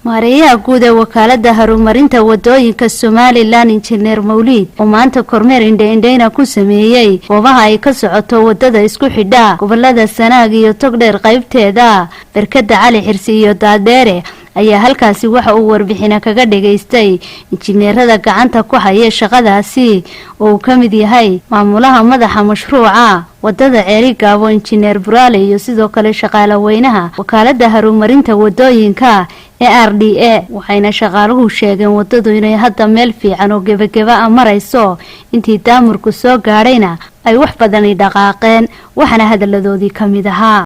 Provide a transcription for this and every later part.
maareeyaha guud ee wakaalada horumarinta wadooyinka Somaliland Engineer Mawlid oo maanta kormeer indha-indhayna ku sameeyay goobaha ay ka socoto wadada isku xidha gobolada Sanaag iyo Togdheer qaybteeda barkada Cali Xirsi iyo Daadere ayaa halkaasi waxa uu warbixina kaga dhageystay injineerada gacanta ku haya shaqadaasi oo ka mid yahay maamulaha madaxa mashruuca wadada Ceeri Gaabo Engineer Buraale iyo sidoo kale shaqaale weynaha wakaalada horumarinta wadooyinka RDA waxayna shaqaaluhu sheegeen wadadu inay hadda meel fiican oo gabagaba marayso intii daamurku soo gaarayna ay wax badan dhaqaaqeen waxana hadaladoodii kamid ahaa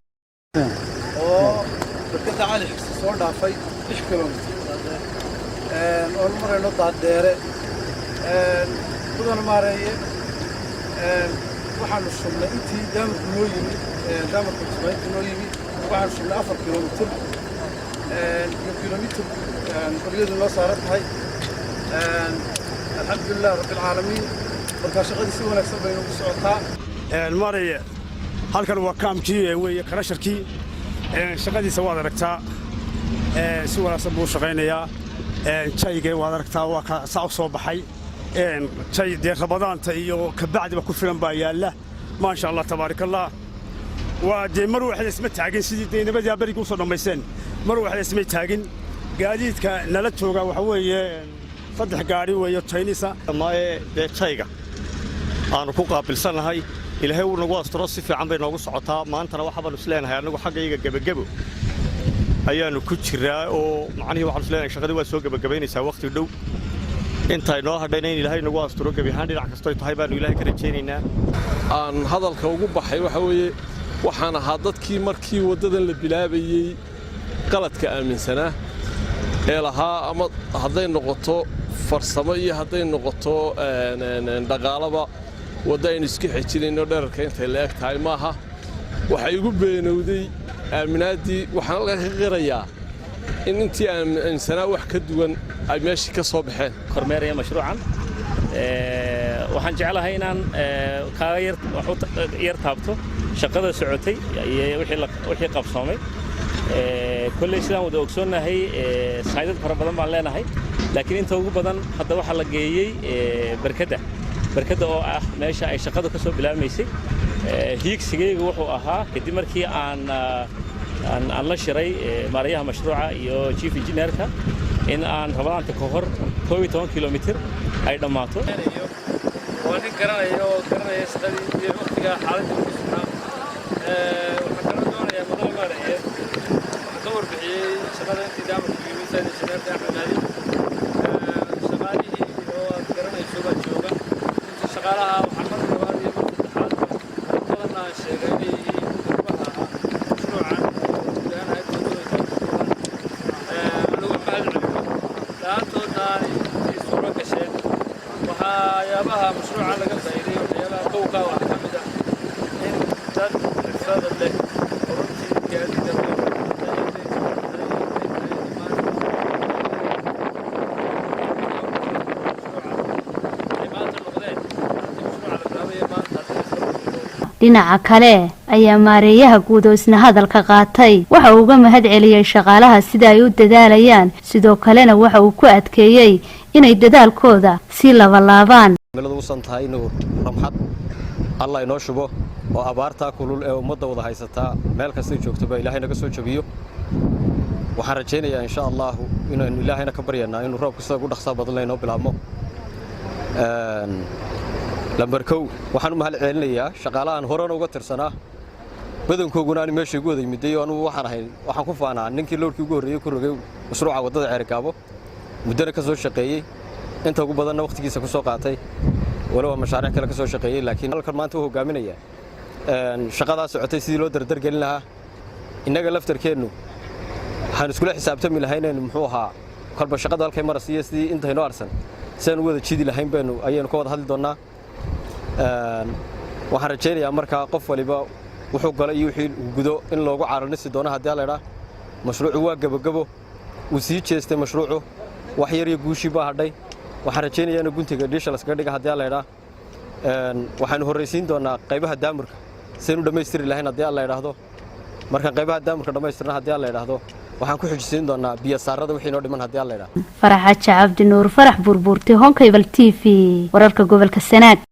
oo marayno Daadere badan maareeye waxaanu shubnay intii daamurku noo yimi daamurku noo yimi waxaanu shubnay 4 kilomitir kilomitir qoriyadu loo saaran tahay alxamdulilah rabbil caalamiin marka shaqadii si wanaagsan bay ugu socotaa maareeye halkan waa kaamkii weeye karasharkii shaqadiisa waad aragtaa si wanaagsan buu shaqaynayaa jayga waad aragtaa waa ka saac soo baxay jay de rabadaanta iyo ka bacdiba ku filan baa yaala ma sha Allah tabaarakallah waa de mar waxay isma taagin sidii deynabada bariga soo dhameyseen mar waxay isma taagin gaadiidka nala jooga waxa weeye 3 gaari weeyo Chinese maaye de jayga aanu ku qaabilsanahay ilaahay uu nagu astro si fiican bay noogu socotaa maantana waxa baan isleenahay anagu xaqayga gabagabo ayaanu ku jiraa oo macnaheedu waxaan isleenahay shaqadii waa soo gabagabaynaysaa waqti dhow inta ay noo hadhaynay ilaahay nagu astro gabi ahaan dhinac kasta ay tahay baanu ilaahay ka rajaynaynaa aan hadalka ugu baxay waxa weeye waxaan ahaa dadkii markii wadadan la bilaabayay qaladka aaminsanaa ee lahaa ama hadday noqoto farsamo iyo hadday noqoto dhaqaalaba wadaynu iska xijinayno dherarka intay la eg tahay maaha waxa igu beenowday aaminaadii waxaan la qirayaa in intii aaminsanaa wax ka duwan ay meeshii ka soo baxeen kormeeraya mashruucan waxaan jeclahay inaan kaaga yar taabto shaqada socotay iyo wixii qabsoomay kulli sidaan wada ogsoonahay saydad fara badan baan leenahay laakiin inta ugu badan hadda waxa la geeyay barkada oo ah meesha ay shaqadu ka soo bilaabmaysay hiigsigaygu wuxuu ahaa kadib markii aan la shiray maareeyaha mashruuca iyo chief engineerka in aan rabadaanta ka hor 12 kilomitir ay dhamaato waan garanayo shaqadii waqtiga xaaladda ku sugnaa waxaan doonayaa madal maareeye ka warbixiyay shaqada intii daamurku yimi sayid engineerka Axmed Ali shaqaalihii oo garanayso baa jooga shaqaalaha waxaan mar labaad iyo mar saddexaad kalena sheegay waxyaabaha mashruuca laga faa'iiday waxyaabaha kowka wax ka mid ah in dad xirfad leh runtii gaadiidka dhinaca kale ayaa maareeyaha guud oo isna hadalka qaatay waxa uu uga mahad celiyay shaqaalaha sida ay u dadaalayaan sidoo kalena waxa uu ku adkeeyay inay dadaalkooda si laabaan meeladu u santahay inuu ramxad Allah inoo shubo oo abaarta kulul ee ummadda wada haysata meel kasta ay joogto ba ilaahay naga soo jabiyo waxaan rajaynayaa insha Allah inuu ilaahayna ka baryanaa inuu roobka sida ugu dhaqso badan inoo bilaabmo lambarkow waxaan u mahad celinayaa shaqaalahan horena uga tirsanaa badankooguna aan meesha ugu waday miday oo anu waxaan ku faanaa ninkii loorkii ugu horeeyay ku rogay mashruuca wadada Ceeri Gaabo muddana ka soo shaqeeyay inta ugu badan waqtigiisa ku soo qaatay walaal mashaariic kale ka soo shaqeeyay laakiin halkan maanta uu hogaaminaya shaqadaas socotay sidii loo dardar gelin lahaa inaga laftarkeenu waxaan isku xisaabtami lahayn muxuu ahaa kolba shaqada halkay marasiyo sidii inta inoo arsan saan wada jidi lahayn baynu ayaan ka wada hadli doonaa waxaan rajaynayaa markaa qof waliba wuxuu galay iyo wixii gudo in loogu caaranisi doono haddii la yiraahdo mashruucu waa gabagabo uu sii jeestay mashruucu wax yar iyo guushi baa hadhay waxaan rajaynayaa in guntiga dhiisha la iska dhigo haddii la yiraahdo waxaan horeysiin doonaa qaybaha daamurka si uu dhameystiri lahayn haddii la yiraahdo marka qaybaha daamurka dhameystirna haddii la yiraahdo waxaan ku xujisiin doonaa biyo saarada wixii noo dhiman haddii alla yidhaahdo. Farax Cabdi Nuur, Farax Burburti, Honkebel TV, wararka gobolka Sanaag.